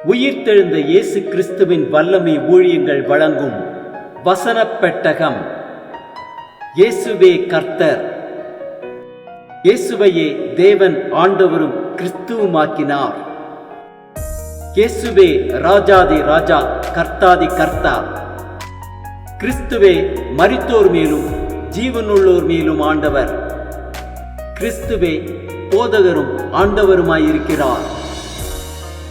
உயிர்த்தெழுந்த இயேசு கிறிஸ்துவின் வல்லமை ஊழியங்கள் வழங்கும் வசனப் பெட்டகம். இயேசுவே கர்த்தர். இயேசுவையே தேவன் ஆண்டவரும் கிறிஸ்துவுமாக்கினார். இயேசுவே ராஜாதி ராஜா, கர்த்தாதி கர்த்தா. கிறிஸ்துவே மரித்தோர் மேலும் ஜீவனுள்ளோர் மேலும் ஆண்டவர். கிறிஸ்துவே போதகரும் ஆண்டவருமாயிருக்கிறார்.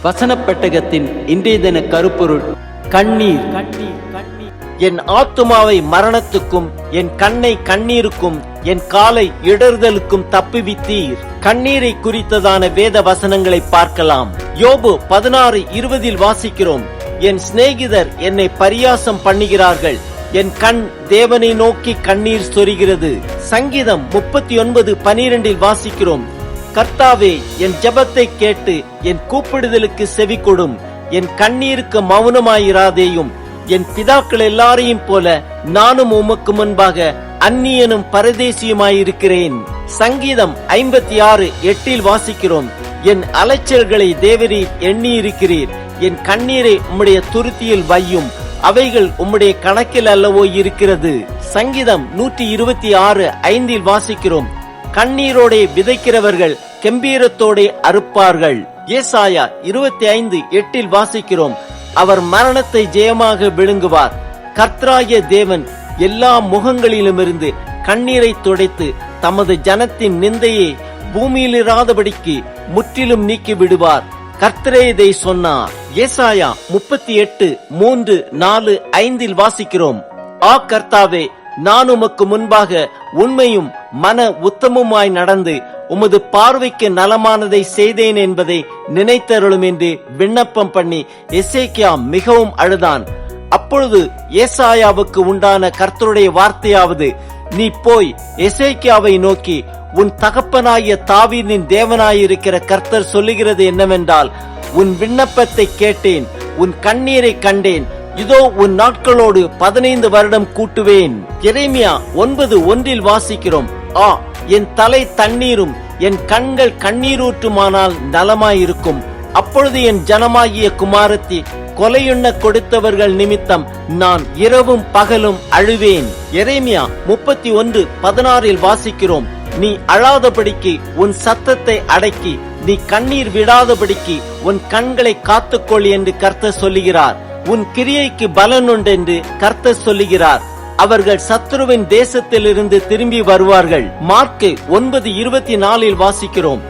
வசனப் பெட்டகத்தின் இன்றைய தின கருப்பொருள் கண்ணீர். என் ஆத்துமாவை மரணத்துக்கும், என் கண்ணை கண்ணீருக்கும், என் காலை இடறுதலுக்கும் தப்புவித்தீர். கண்ணீரை குறித்ததான வேத வசனங்களை பார்க்கலாம். யோபு 16:20 வாசிக்கிறோம், என் சிநேகிதர் என்னை பரியாசம் பண்ணுகிறார்கள், என் கண் தேவனை நோக்கி கண்ணீர் சொரிகிறது. சங்கீதம் 39:12 வாசிக்கிறோம், கர்த்தாவே என் ஜெபத்தை கேட்டு என் கூப்பிடுதலுக்கு செவி கொடும், என் கண்ணீருக்கு மௌனமாயிராதேயும். என் பிதாக்கள் எல்லாரையும் போல நானும் உமக்கு முன்பாக அந்நியனும் பரதேசியுமாயிருக்கிறேன். சங்கீதம் 56:8 வாசிக்கிறோம், என் அலைச்சல்களை தேவரீர் எண்ணியிருக்கிறீர், என் கண்ணீரை உம்முடைய துருத்தியில் வையும், அவைகள் உம்முடைய கணக்கில் அல்லவோ இருக்கிறது. சங்கீதம் 126:5 வாசிக்கிறோம், கண்ணீரோடே விதைக்கிறவர்கள் கெம்பீரத்தோடே அறுப்பார்கள். ஏசாயா 25:8 வாசிக்கிறோம், அவர் மரணத்தை ஜெயமாக விழுங்குவார். கர்த்தராகிய தேவன் எல்லா முகங்களிலுமிருந்து கண்ணீரை துடைத்து தமது ஜனத்தின் நிந்தையை பூமியிலிராதபடிக்கு முற்றிலும் நீக்கி விடுவார். கர்த்தரே இதை சொன்னார். ஏசாயா 38:3-4-5 வாசிக்கிறோம், ஆ கர்த்தாவே, நான் உமக்கு முன்பாக உண்மையும் மன உத்தமுமாய் நடந்து உமது பார்வைக்கு நலமானதை செய்தேன் என்பதை நினைத்தருளும் என்று விண்ணப்பம் பண்ணி எசேக்கியா மிகவும் அழுதான். அப்பொழுது ஏசாயாவுக்கு உண்டான கர்த்தருடைய வார்த்தையாவது, நீ போய் எசேக்கியாவை நோக்கி, உன் தகப்பனாகிய தாவீதின் தேவனாயிருக்கிற கர்த்தர் சொல்லுகிறது என்னவென்றால், உன் விண்ணப்பத்தை கேட்டேன், உன் கண்ணீரை கண்டேன், இதோ உன் நாட்களோடு 15 வருடம் கூட்டுவேன். எரேமியா 9:1 வாசிக்கிறோம், ஆ என் தலை தண்ணீரும் என் கண்கள் கண்ணீரூற்றுமானால் நலமாயிருக்கும். அப்பொழுது என் ஜனமாகிய குமாரத்தி கொலையுண்ண கொடுத்தவர்கள் நிமித்தம் நான் இரவும் பகலும் அழுவேன். எரேமியா 31:16 வாசிக்கிறோம், நீ அழாதபடிக்கு உன் சத்தத்தை அடக்கி, நீ கண்ணீர் விடாதபடிக்கு உன் கண்களை காத்துக்கொள் என்று கர்த்தர் சொல்லுகிறார். உன் கிரியைக்கு பலன் உண்டு என்று கர்த்தர் சொல்லுகிறார். அவர்கள் சத்துருவின் தேசத்திலிருந்து திரும்பி வருவார்கள். மார்க்கு 9:24 வாசிக்கிறோம்,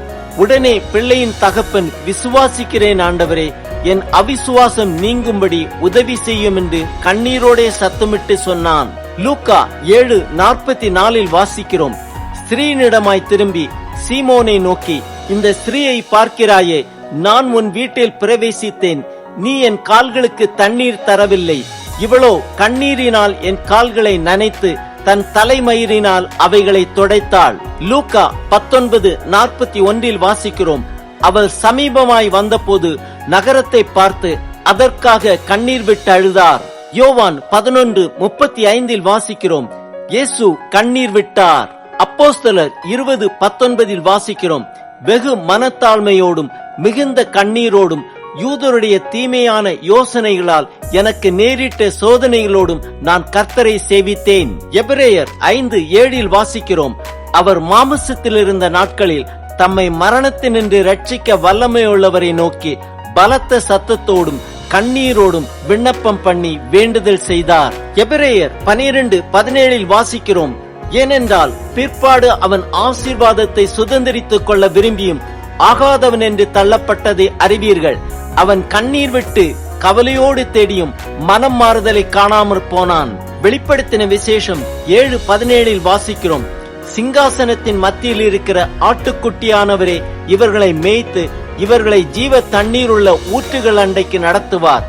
உடனே பிள்ளையின் தகப்பன், விசுவாசிக்கிறேன் ஆண்டவரே, என் அவிசுவாசம் நீங்கும்படி உதவி செய்யும் என்று கண்ணீரோடே சத்தமிட்டு சொன்னான். லூக்கா 7:44 வாசிக்கிறோம், ஸ்திரீனிடமாய் திரும்பி சீமோனை நோக்கி, இந்த ஸ்திரீயை பார்க்கிறாயே, நான் உன் வீட்டில் பிரவேசித்தேன், நீ என் கால்களுக்கு தண்ணீர் தரவில்லை, இவளோ கண்ணீரினால் என் கால்களை நனைத்து தன் தலைமயிரினால் அவைகளை துடைத்தாள். லூக்கா 19:41 வாசிக்கிறோம், அவள் சமீபமாய் வந்தபோது நகரத்தை பார்த்து அதற்காக கண்ணீர் விட்டு அழுதார். யோவான் 11:35 வாசிக்கிறோம், இயேசு கண்ணீர் விட்டார். அப்போஸ்தலர் 20:19 வாசிக்கிறோம், வெகு மனத்தாழ்மையோடும் மிகுந்த கண்ணீரோடும் யூதருடைய தீமையான யோசனைகளால் எனக்கு நேரிட்ட சோதனைகளோடும் நான் கர்த்தரை சேவித்தேன். எபிரேயர் 5:7 வாசிக்கிறோம், அவர் மாமிசத்தில் இருந்த நாட்களில் தம்மை மரணத்தினின்று ரட்சிக்க வல்லமையுள்ளவரை நோக்கி பலத்த சத்தத்தோடும் கண்ணீரோடும் விண்ணப்பம் பண்ணி வேண்டுதல் செய்தார். எபிரேயர் 12:17 வாசிக்கிறோம், ஏனென்றால் பிற்பாடு அவன் ஆசீர்வாதத்தை சுதந்திரித்துக் கொள்ள விரும்பியும் ஆகாதவன் என்று தள்ளப்பட்டதை அறிவீர்கள். அவன் கண்ணீர் விட்டு கவலையோடு தேடியும் மனம் மாறுதலை காணாமற் போனான். வெளிப்படுத்தின விசேஷம் 7:17 வாசிக்கிறோம், சிங்காசனத்தின் மத்தியில் இருக்கிற ஆட்டுக்குட்டியானவரே இவர்களை மேய்த்து இவர்களை ஜீவ தண்ணீர் உள்ள ஊற்றுகள் அண்டைக்கு நடத்துவார்.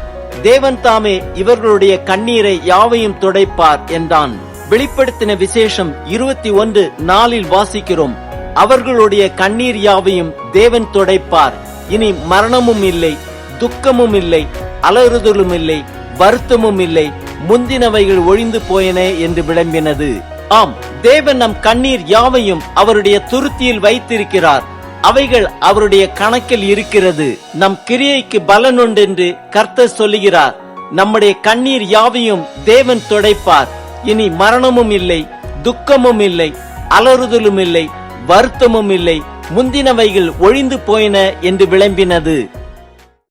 தேவன் தாமே இவர்களுடைய கண்ணீரை யாவையும் துடைப்பார் என்றான். வெளிப்படுத்தின விசேஷம் 21:4 வாசிக்கிறோம், அவர்களுடைய கண்ணீர் யாவையும் தேவன் துடைப்பார். இனி மரணமும் இல்லை, துக்கமும் இல்லை, அலறுதலும் இல்லை, வருத்தமும் இல்லை, முந்தினவைகள் ஒழிந்து போயன என்று விளம்பினது. ஆம், தேவன் நம் கண்ணீர் யாவையும் அவருடைய துருத்தியில் வைத்திருக்கிறார். அவைகள் அவருடைய கணக்கில் இருக்கிறது. நம் கிரியைக்கு பலன் உண்டென்று கர்த்தர் சொல்லுகிறார். நம்முடைய கண்ணீர் யாவையும் தேவன் துடைப்பார். இனி மரணமும் இல்லை, துக்கமும் இல்லை, அலறுதலும் இல்லை, வருத்தமும் இல்லை, முந்தினவைகள் ஒழிந்து போயின என்று விளம்பினது.